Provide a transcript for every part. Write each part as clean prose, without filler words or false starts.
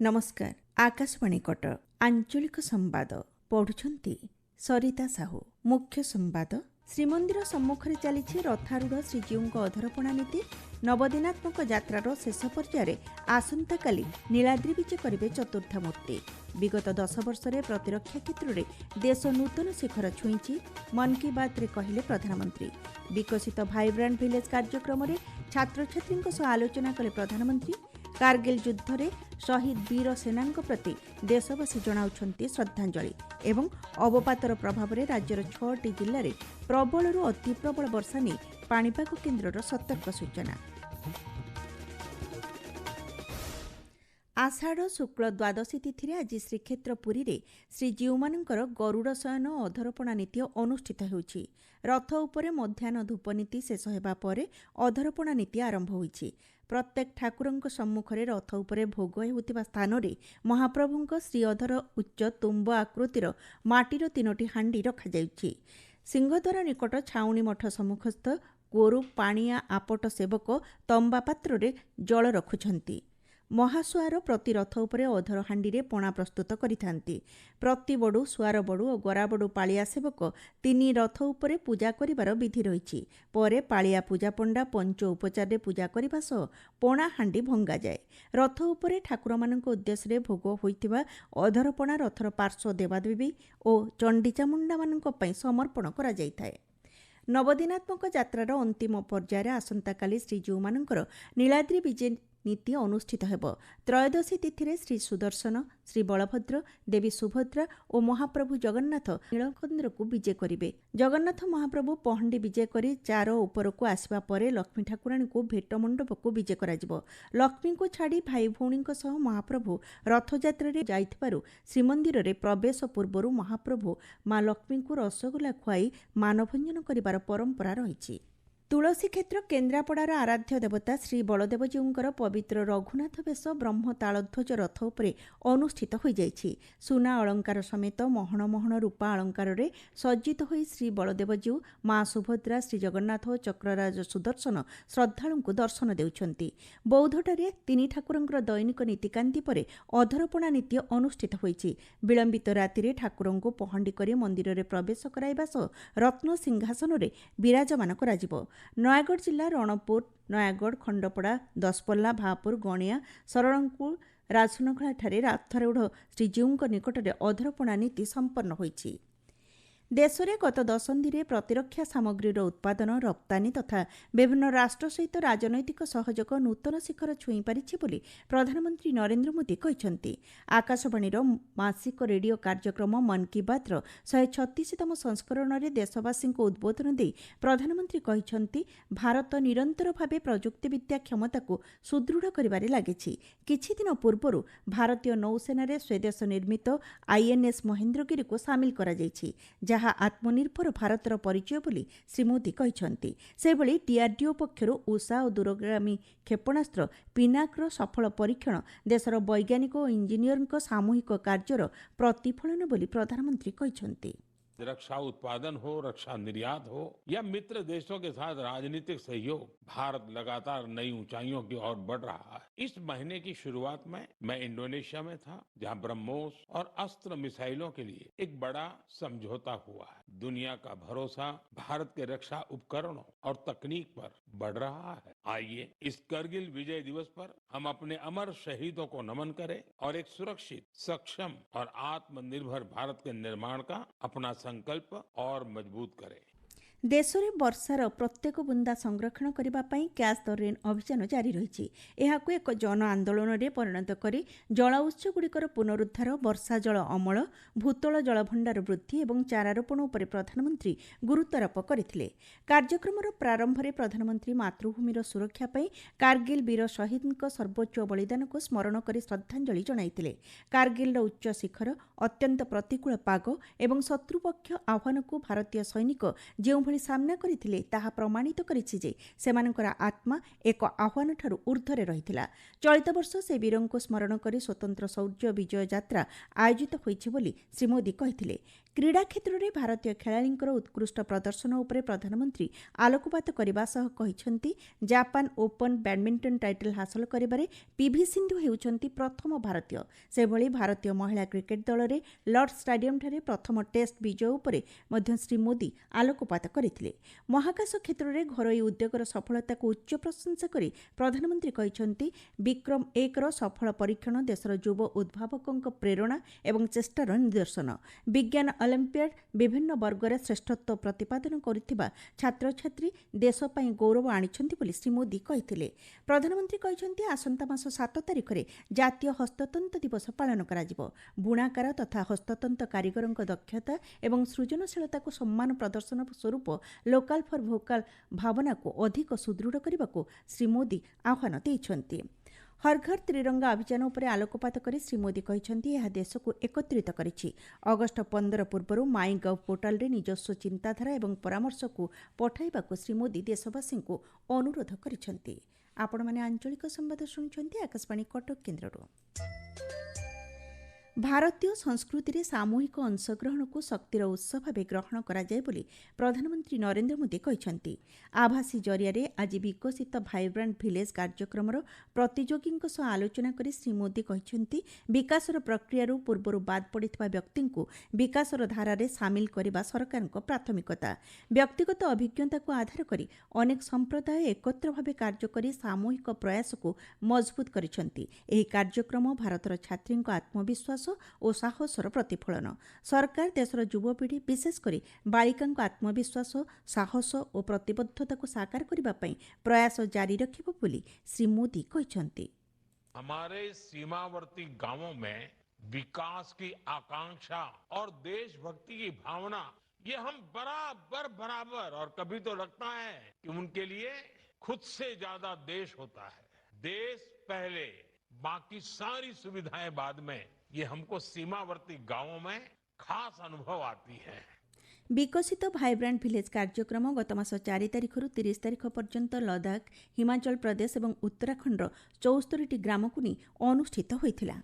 नमस्कार। आकाशवाणी कटक आंचलिक संवाद पढ़ुछंती सरिता साहू। मुख्य संवाद श्रीमंदिर सम्मुखरे चली रथारूढ़ श्रीजीउଙ୍କ अधरपणा नीति। नवदिनात्मक यात्रार शेष पर्यायर आसंता काली नीलाद्री विजे करिवे चतुर्थ मूर्ति। विगत 10 वर्षरे प्रतिरक्षा क्षेत्र में देश नूतन शिखर छुईंची। मन की बात रे कहिले प्रधानमंत्री। विकसित भाइब्रांट विलेज कार्यक्रम में छात्र छात्री आलोचना कले प्रधानमंत्री। कारगिल युद्ध रे शहीद वीर सेना प्रति देशवासी जनाउछंती श्रद्धांजलि एवं अवपातर प्रभाव में राज्यर 6टी जिले में प्रबलरू अति प्रबल वर्षा नहीं पाणीपाग केन्द्रर सतर्क सूचना। आषाढ़ शुक्ल द्वादशी तिथि आज श्रीक्षेत्र पुरी रे श्रीजीउमानଙ୍କର गरुड़ शयन अधरपणा नीति अनुष्ठित होउछि। रथ उपरे मध्याह्न धूपनीति शेष हेबा परे अधरपणा नीति आरंभ होइछि। प्रत्येक ठाकुरଙ୍କ सम्मुखरे रथ उपरे भोग हेउतिबा स्थान रे महाप्रभुଙ୍କ श्री अधर उच्च तुम्ब आकृतिर माटीर 3टी हांडी रखा जाइछि। सिंहद्वार निकट छाउणी मठ सम्मुखस्थ गोरु पाणिया आपट सेवक तंबा पात्र रे जल रखुछंती। महासुआर प्रति रथ उपरे अधर हांडी रे पणा प्रस्तुत करिथांती। प्रति बड़ू सुआर बड़ू और गराबड़ू पालिया सेवक 3 रथ उपरे पूजा करिवार विधि रहिछि। परे पालिया पूजा पंडा पंच उपचार रे पूजा करिबा सह पणा हांडी भंगा जाए। रथ उपरे ठाकुर मानक उद्देश्य रे भोग होइतिबा अधरपणा रथर पार्श्व देवादेवी और चंडीचामुंडा मानक पई समर्पण करा जाइथाए। नवदिनात्मक यात्रार अंतिम पर्यायर आसंता काली श्रीजीउमानଙ୍କର नीलाद्री विजे नीति अनुष्ठित हेब। त्रयोदशी तिथि श्री सुदर्शन, श्री बलभद्र, देवी सुभद्रा और महाप्रभु जगन्नाथ नीलकंद्र को विजे करिवे। जगन्नाथ महाप्रभु पहंडी विजे करी 4 उपरकू आसिबा परे लक्ष्मी ठाकुराणी को भेट मंडप को विजे कराजिबो। लक्ष्मी को छाड़ी भाई भौणीଙ୍କ सह महाप्रभु रथयात्रा रे जाइथिबारु श्रीमंदिर रे प्रवेश पूर्वरु महाप्रभु मां लक्ष्मी को रसगोला खुआई मानभंजन करिबार परंपरा रहिछि। तुलसी क्षेत्र केन्द्रापड़ार आराध्य देवता श्री बलदेवजीउଙ୍କର पवित्र रघुनाथ बेश ब्रह्म तालध्वज रथ उपरे अनुष्ठित हो जाइछि। सुना अलंकार समेत महण महण रूपा अलंकार रे सज्जित होई श्री बलदेवजीउ, मां सुभद्रा, श्री जगन्नाथ और चक्रराज सुदर्शन श्रद्धालुଙ୍କୁ दर्शन देउछंती। बौद्धटारे 3 ठाकुरଙ୍କର दैनिक नीतिकांति परे अधरपणा नीति अनुष्ठित होइछि। विलंबित राति रे ठाकुरଙ୍କୁ पहंडी करी मंदिर रे प्रवेश कराइबा सह रत्न सिंहासन रे विराजमान कराजिबो। नयागढ़ जिला रणपुर, नयागढ़, खंडपड़ा, दसपल्ला, भापुर, गणिया, शरणपुर, राजनखଳାଠାରେ रथारूढ़ श्रीजीउଙ୍କ निकटରେ अधरपणा नीति संपन्न होइछि। देश में गत दशंधि प्रतिरक्षा सामग्रीर उत्पादन, रप्तानी तथा विभिन्न राष्ट्र सहित राजनैतिक सहयोग नूतन शिखर छुई पारिछि बोली प्रधानमंत्री नरेंद्र मोदी कहिसंती। आकाशवाणी मासिक रेडियो कार्यक्रम मन की बात 136तम संस्करण में देशवासी को उद्बोधन दे प्रधानमंत्री कहिसंती, भारत निरंतर भावे प्रजुक्तिविद्या क्षमता को सुदृढ़ करिबारे लागिछि। किछि दिन पूर्वरु भारतीय नौसेना रे स्वदेश निर्मित आईएनएस महेंद्रगिरी को सामिल करा जाइछि, जहाँ आत्मनिर्भर भारतर परिचय बोली श्री मोदी कहिसंती। सेभଳି डीआरडीओ पक्षरु उषा और दूरगामी क्षेपणास्त्र पिनाकर सफल परीक्षण देशर वैज्ञानिक और इंजीनियरଙ୍କ सामूहिक कार्यर प्रतिफलन बोली प्रधानमंत्री कहिसंती। रक्षा उत्पादन हो, रक्षा निर्यात हो या मित्र देशों के साथ राजनीतिक सहयोग, भारत लगातार नई ऊंचाइयों की ओर बढ़ रहा है। इस महीने की शुरुआत में मैं इंडोनेशिया में था, जहां ब्रह्मोस और अस्त्र मिसाइलों के लिए एक बड़ा समझौता हुआ है। दुनिया का भरोसा भारत के रक्षा उपकरणों और तकनीक पर बढ़ रहा है। आइए इस करगिल विजय दिवस पर हम अपने अमर शहीदों को नमन करें और एक सुरक्षित, सक्षम और आत्मनिर्भर भारत के निर्माण का अपना संकल्प और मजबूत करें। देश में वर्षार प्रत्येक बुंदा संरक्षण करने कैच द रेन अभियान जारी रही। यहां एक जन आंदोलन में परिणत कर जल उत्सगुड़िकर पुनरुद्धार, वर्षा जल अमल, भूतल जल भंडार वृद्धि और चारारोपण उपर प्रधानमंत्री गुरुत्वारोप करते। कार्यक्रम प्रारंभ में प्रधानमंत्री मातृभूमिर सुरक्षा कारगिल वीर शहीद सर्वोच्च बलिदान को स्मरण कर श्रद्धांजलि जनाइथिले। कारगिल उच्च शिखर, अत्यंत प्रतिकूल पाग और शत्रुपक्ष आह्वान को भारतीय सैनिक जो ଯେଭଳି ସାମ୍ନା କରିଥିଲେ ତାହା ପ୍ରମାଣିତ କରିଛି ଯେ ସେମାନଙ୍କର ଆତ୍ମା ଏକ ଆହ୍ୱାନଠାରୁ ଉର୍ଦ୍ଧ୍ୱରେ ରହିଥିଲା। ଚଳିତ ବର୍ଷ ସେ ବୀରଙ୍କୁ ସ୍ମରଣ କରି ସ୍ୱତନ୍ତ୍ର ଶୌର୍ଯ୍ୟ ବିଜୟ ଯାତ୍ରା ଆୟୋଜିତ ହୋଇଛି ବୋଲି ଶ୍ରୀ ମୋଦି କହିଥିଲେ। କ୍ରୀଡ଼ା କ୍ଷେତ୍ରରେ ଭାରତୀୟ ଖେଳାଳିଙ୍କର ଉତ୍କୃଷ୍ଟ ପ୍ରଦର୍ଶନ ଉପରେ ପ୍ରଧାନମନ୍ତ୍ରୀ ଆଲୋକପାତ କରିବା ସହ କହିଛନ୍ତି, ଜାପାନ ଓପନ୍ ବ୍ୟାଡମିଣ୍ଟନ ଟାଇଟଲ ହାସଲ କରିବାରେ ପିଭି ସିନ୍ଧୁ ହେଉଛନ୍ତି ପ୍ରଥମ ଭାରତୀୟ। ସେଭଳି ଭାରତୀୟ ମହିଳା କ୍ରିକେଟ ଦଳରେ ଲର୍ଡସ୍ ଷ୍ଟାଡିୟମଠାରେ ପ୍ରଥମ ଟେଷ୍ଟ ବିଜୟ ଉପରେ ମଧ୍ୟ ଶ୍ରୀ ମୋଦି ଆଲୋକପାତ କରିଥିଲେ। ମହାକାଶ କ୍ଷେତ୍ରରେ ଘରୋଇ ଉଦ୍ୟୋଗର ସଫଳତାକୁ ଉଚ୍ଚ ପ୍ରଶଂସା କରି ପ୍ରଧାନମନ୍ତ୍ରୀ କହିଛନ୍ତି, ବିକ୍ରମ 1ର ସଫଳ ପରୀକ୍ଷଣ ଦେଶର ଯୁବ ଉଦ୍ଭାବକଙ୍କ ପ୍ରେରଣା ଏବଂ ଚେଷ୍ଟାର ନିଦର୍ଶନ। ବିଜ୍ଞାନ ଅଲିମ୍ପିଆଡ୍ ବିଭିନ୍ନ ବର୍ଗରେ ଶ୍ରେଷ୍ଠତ୍ୱ ପ୍ରତିପାଦନ କରୁଥିବା ଛାତ୍ରଛାତ୍ରୀ ଦେଶ ପାଇଁ ଗୌରବ ଆଣିଛନ୍ତି ବୋଲି ଶ୍ରୀ ମୋଦି କହିଥିଲେ। ପ୍ରଧାନମନ୍ତ୍ରୀ କହିଛନ୍ତି, ଆସନ୍ତା ମାସ 7 ତାରିଖରେ ଜାତୀୟ ହସ୍ତତନ୍ତ ଦିବସ ପାଳନ କରାଯିବ। ବୁଣାକାର ତଥା ହସ୍ତତନ୍ତ କାରିଗରଙ୍କ ଦକ୍ଷତା ଏବଂ ସୃଜନଶୀଳତାକୁ ସମ୍ମାନ ପ୍ରଦର୍ଶନ ସ୍ୱରୂପ ଲୋକାଲ ଫର ଭୋକାଲ ଭାବନାକୁ ଅଧିକ ସୁଦୃଢ଼ କରିବାକୁ ଶ୍ରୀ ମୋଦି ଆହ୍ୱାନ ଦେଇଛନ୍ତି। ହର ଘର ତ୍ରିରଙ୍ଗା ଅଭିଯାନ ଉପରେ ଆଲୋକପାତ କରି ଶ୍ରୀ ମୋଦି କହିଛନ୍ତି, ଏହା ଦେଶକୁ ଏକତ୍ରିତ କରିଛି। ଅଗଷ୍ଟ 15 ପୂର୍ବରୁ ମାଇ ଗଭ୍ ପୋର୍ଟାଲରେ ନିଜସ୍ୱ ଚିନ୍ତାଧାରା ଏବଂ ପରାମର୍ଶକୁ ପଠାଇବାକୁ ଶ୍ରୀ ମୋଦି ଦେଶବାସୀଙ୍କୁ ଅନୁରୋଧ କରିଛନ୍ତି। ଆପଣମାନେ ଆଞ୍ଚଳିକ ସମ୍ବାଦ ଶୁଣୁଛନ୍ତି ଆକାଶବାଣୀ କଟକ କେନ୍ଦ୍ରରୁ। ଭାରତୀୟ ସଂସ୍କୃତିରେ ସାମୂହିକ ଅଂଶଗ୍ରହଣକୁ ଶକ୍ତିର ଉତ୍ସ ଭାବେ ଗ୍ରହଣ କରାଯାଏ ବୋଲି ପ୍ରଧାନମନ୍ତ୍ରୀ ନରେନ୍ଦ୍ର ମୋଦି କହିଛନ୍ତି। ଆଭାସୀ ଜରିଆରେ ଆଜି ବିକଶିତ ଭାଇବ୍ରାଣ୍ଟ ଭିଲେଜ୍ କାର୍ଯ୍ୟକ୍ରମର ପ୍ରତିଯୋଗୀଙ୍କ ସହ ଆଲୋଚନା କରି ଶ୍ରୀ ମୋଦି କହିଛନ୍ତି, ବିକାଶର ପ୍ରକ୍ରିୟାରୁ ପୂର୍ବରୁ ବାଦ୍ ପଡ଼ିଥିବା ବ୍ୟକ୍ତିଙ୍କୁ ବିକାଶର ଧାରାରେ ସାମିଲ କରିବା ସରକାରଙ୍କ ପ୍ରାଥମିକତା। ବ୍ୟକ୍ତିଗତ ଅଭିଜ୍ଞତାକୁ ଆଧାର କରି ଅନେକ ସମ୍ପ୍ରଦାୟ ଏକତ୍ର ଭାବେ କାର୍ଯ୍ୟ କରି ସାମୂହିକ ପ୍ରୟାସକୁ ମଜବୁତ କରିଛନ୍ତି। ଏହି କାର୍ଯ୍ୟକ୍ରମ ଭାରତର ଛାତ୍ରୀଙ୍କ ଆତ୍ମବିଶ୍ୱାସ ଓ ସାହସର ପ୍ରତିଫଳନ। ସରକାର ଦେଶର ଯୁବପିଢ଼ି ବିଶେଷ କରି ବାଳିକାଙ୍କ ଆତ୍ମବିଶ୍ୱାସ, ସାହସ ଓ ପ୍ରତିବଦ୍ଧତାକୁ ସାକାର କରିବା ପାଇଁ ପ୍ରୟାସ ଜାରି ରଖିବ ବୋଲି ଶ୍ରୀ ମୋଦି କହିଛନ୍ତି। हमारे सीमावर्ती गांवों में विकास की आकांक्षा और देशभक्ति की भावना ये हम बराबर और कभी तो लगता है कि उनके लिए खुद से ज्यादा देश होता है। देश पहले, बाकी सारी सुविधाएं बाद में, ये हमको सीमावर्ती गांवों में खास अनुभव आती है। ବିକଶିତ ଭାଇବ୍ରାଣ୍ଟ ଭିଲେଜ୍ କାର୍ଯ୍ୟକ୍ରମ ଗତ ମାସ 4 ତାରିଖରୁ 30 ତାରିଖ ପର୍ଯ୍ୟନ୍ତ ଲଦାଖ, ହିମାଚଳ ପ୍ରଦେଶ ଏବଂ ଉତ୍ତରାଖଣ୍ଡର 74ଟି ଗ୍ରାମକୁ ନେଇ ଅନୁଷ୍ଠିତ ହୋଇଥିଲା।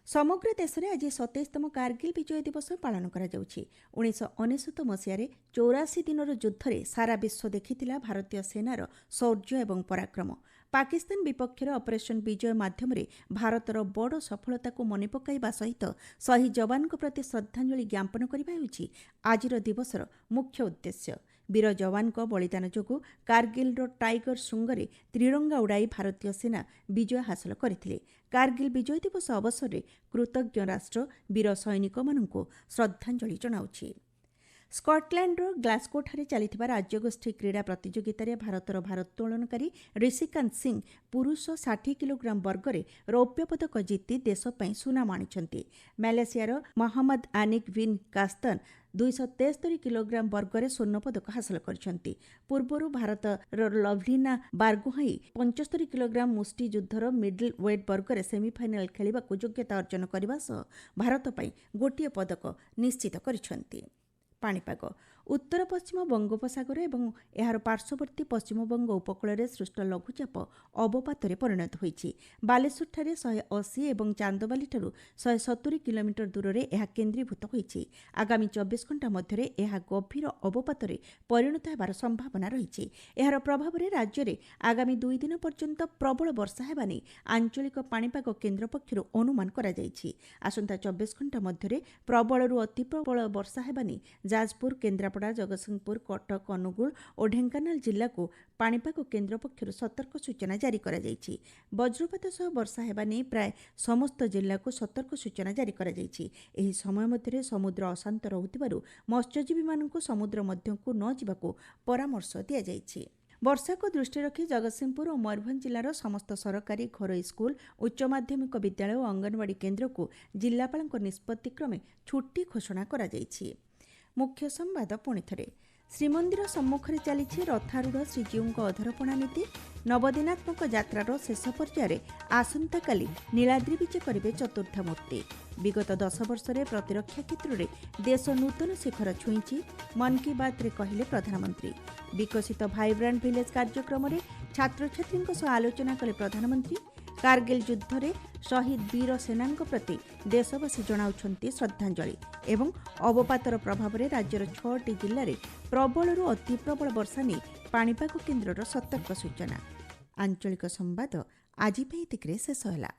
ସମଗ୍ର ଦେଶରେ ଆଜି 27ତମ କାର୍ଗିଲ ବିଜୟ ଦିବସ ପାଳନ କରାଯାଉଛି। 1999 ମସିହାରେ 84 ଦିନର ଯୁଦ୍ଧରେ ସାରା ବିଶ୍ୱ ଦେଖିଥିଲା ଭାରତୀୟ ସେନାର ଶୌର୍ଯ୍ୟ ଏବଂ ପରାକ୍ରମ। ପାକିସ୍ତାନ ବିପକ୍ଷରେ ଅପରେସନ ବିଜୟ ମାଧ୍ୟମରେ ଭାରତର ବଡ଼ ସଫଳତାକୁ ମନେ ପକାଇବା ସହିତ ଶହୀଦ ଯବାନଙ୍କ ପ୍ରତି ଶ୍ରଦ୍ଧାଞ୍ଜଳି ଜ୍ଞାପନ କରିବା ହେଉଛି ଆଜିର ଦିବସର ମୁଖ୍ୟ ଉଦ୍ଦେଶ୍ୟ। ବୀର ଯବାନଙ୍କ ବଳିଦାନ ଯୋଗୁଁ କାର୍ଗିଲର ଟାଇଗର ଶୃଙ୍ଗରେ ତ୍ରିରଙ୍ଗା ଉଡ଼ାଇ ଭାରତୀୟ ସେନା ବିଜୟ ହାସଲ କରିଥିଲେ। କାର୍ଗିଲ ବିଜୟ ଦିବସ ଅବସରରେ କୃତଜ୍ଞ ରାଷ୍ଟ୍ର ବୀର ସୈନିକମାନଙ୍କୁ ଶ୍ରଦ୍ଧାଞ୍ଜଳି ଜଣାଉଛି। ସ୍କଟଲ୍ୟାଣ୍ଡର ଗ୍ଲାସ୍ଗୋଠାରେ ଚାଲିଥିବା ରାଜ୍ୟଗୋଷ୍ଠୀ କ୍ରୀଡ଼ା ପ୍ରତିଯୋଗିତାରେ ଭାରତର ଭାରୋତ୍ତୋଳନକାରୀ ରିଷିକାନ୍ତ ସିଂ ପୁରୁଷ 60 କିଲୋଗ୍ରାମ ବର୍ଗରେ ରୌପ୍ୟ ପଦକ ଜିତି ଦେଶ ପାଇଁ ସୁନାମ ଆଣିଛନ୍ତି। ମାଲେସିଆର ମହମ୍ମଦ ଆନିକ ବିନ୍ କାସ୍ତାନ 273 କିଲୋଗ୍ରାମ ବର୍ଗରେ ସ୍ୱର୍ଣ୍ଣପଦକ ହାସଲ କରିଛନ୍ତି। ପୂର୍ବରୁ ଭାରତର ଲଭ୍ଲିନା ବାରଗୋହାଇଁ 75 କିଲୋଗ୍ରାମ ମୁଷ୍ଟିଯୁଦ୍ଧର ମିଡଲ ୱେଟ୍ ବର୍ଗରେ ସେମିଫାଇନାଲ ଖେଳିବାକୁ ଯୋଗ୍ୟତା ଅର୍ଜନ କରିବା ସହ ଭାରତ ପାଇଁ ଗୋଟିଏ ପଦକ ନିଶ୍ଚିତ କରିଛନ୍ତି। ପାଣିପାଗ। ଉତ୍ତର ପଶ୍ଚିମ ବଙ୍ଗୋପସାଗର ଏବଂ ଏହାର ପାର୍ଶ୍ୱବର୍ତ୍ତୀ ପଶ୍ଚିମବଙ୍ଗ ଉପକୂଳରେ ସୃଷ୍ଟ ଲଘୁଚାପ ଅବପାତରେ ପରିଣତ ହୋଇଛି। ବାଲେଶ୍ୱରଠାରେ 180 ଏବଂ ଚାନ୍ଦବାଲିଠାରୁ 170 କିଲୋମିଟର ଦୂରରେ ଏହା କେନ୍ଦ୍ରୀଭୂତ ହୋଇଛି। ଆଗାମୀ 24 ଘଣ୍ଟା ମଧ୍ୟରେ ଏହା ଗଭୀର ଅବପାତରେ ପରିଣତ ହେବାର ସମ୍ଭାବନା ରହିଛି। ଏହାର ପ୍ରଭାବରେ ରାଜ୍ୟରେ ଆଗାମୀ 2 ଦିନ ପର୍ଯ୍ୟନ୍ତ ପ୍ରବଳ ବର୍ଷା ହେବା ନେଇ ଆଞ୍ଚଳିକ ପାଣିପାଗ କେନ୍ଦ୍ର ପକ୍ଷରୁ ଅନୁମାନ କରାଯାଇଛି। ଆସନ୍ତା 24 ଘଣ୍ଟା ମଧ୍ୟରେ ପ୍ରବଳରୁ ଅତି ପ୍ରବଳ ବର୍ଷା ହେବା ନେଇ ଯାଜପୁର, କେନ୍ଦ୍ରାପଡ଼ା, ଜଗତସିଂହପୁର, କଟକ, ଅନୁଗୁଳ ଓ ଢେଙ୍କାନାଳ ଜିଲ୍ଲାକୁ ପାଣିପାଗ କେନ୍ଦ୍ର ପକ୍ଷରୁ ସତର୍କ ସୂଚନା ଜାରି କରାଯାଇଛି। ବଜ୍ରପାତ ସହ ବର୍ଷା ହେବା ନେଇ ପ୍ରାୟ ସମସ୍ତ ଜିଲ୍ଲାକୁ ସତର୍କ ସୂଚନା ଜାରି କରାଯାଇଛି। ଏହି ସମୟ ମଧ୍ୟରେ ସମୁଦ୍ର ଅଶାନ୍ତ ରହୁଥିବାରୁ ମତ୍ସ୍ୟଜୀବୀମାନଙ୍କୁ ସମୁଦ୍ର ମଧ୍ୟକୁ ନ ଯିବାକୁ ପରାମର୍ଶ ଦିଆଯାଇଛି। ବର୍ଷାକୁ ଦୃଷ୍ଟିରେ ରଖି ଜଗତସିଂହପୁର ଓ ମୟୂରଭଞ୍ଜ ଜିଲ୍ଲାର ସମସ୍ତ ସରକାରୀ ଘରୋଇ ସ୍କୁଲ, ଉଚ୍ଚ ମାଧ୍ୟମିକ ବିଦ୍ୟାଳୟ ଓ ଅଙ୍ଗନବାଡି କେନ୍ଦ୍ରକୁ ଜିଲ୍ଲାପାଳଙ୍କ ନିଷ୍ପତ୍ତି କ୍ରମେ ଛୁଟି ଘୋଷଣା କରାଯାଇଛି। ମୁଖ୍ୟ ସମ୍ବାଦ ପୁଣିଥରେ। ଶ୍ରୀମନ୍ଦିର ସମ୍ମୁଖରେ ଚାଲିଛି ରଥାରୂଢ଼ ଶ୍ରୀଜୀଉଙ୍କ ଅଧରପଣା ନୀତି। ନବଦିନାତ୍ମକ ଯାତ୍ରାର ଶେଷ ପର୍ଯ୍ୟାୟରେ ଆସନ୍ତାକାଲି ନୀଳାଦ୍ରି ବିଜେ କରିବେ ଚତୁର୍ଦ୍ଧା ମୂର୍ତ୍ତି। ବିଗତ 10 ବର୍ଷରେ ପ୍ରତିରକ୍ଷା କ୍ଷେତ୍ରରେ ଦେଶ ନୂତନ ଶିଖର ଛୁଇଁଛି, ମନ୍ କି ବାତ୍ରେ କହିଲେ ପ୍ରଧାନମନ୍ତ୍ରୀ। ବିକଶିତ ଭାଇବ୍ରାଣ୍ଟ ଭିଲେଜ୍ କାର୍ଯ୍ୟକ୍ରମରେ ଛାତ୍ରଛାତ୍ରୀଙ୍କ ସହ ଆଲୋଚନା କଲେ ପ୍ରଧାନମନ୍ତ୍ରୀ। କାର୍ଗିଲ ଯୁଦ୍ଧରେ ଶହୀଦ ବୀର ସେନାଙ୍କ ପ୍ରତି ଦେଶବାସୀ ଜଣାଉଛନ୍ତି ଶ୍ରଦ୍ଧାଞ୍ଜଳି ଏବଂ ଅବପାତର ପ୍ରଭାବରେ ରାଜ୍ୟର 6ଟି ଜିଲ୍ଲାରେ ପ୍ରବଳରୁ ଅତି ପ୍ରବଳ ବର୍ଷା ନେଇ ପାଣିପାଗ କେନ୍ଦ୍ରର ସତର୍କ ସୂଚନା। ଆଞ୍ଚଳିକ ସମ୍ବାଦ ଆଜି ପାଇଁ ଏତିକିରେ ଶେଷ ହେଲା।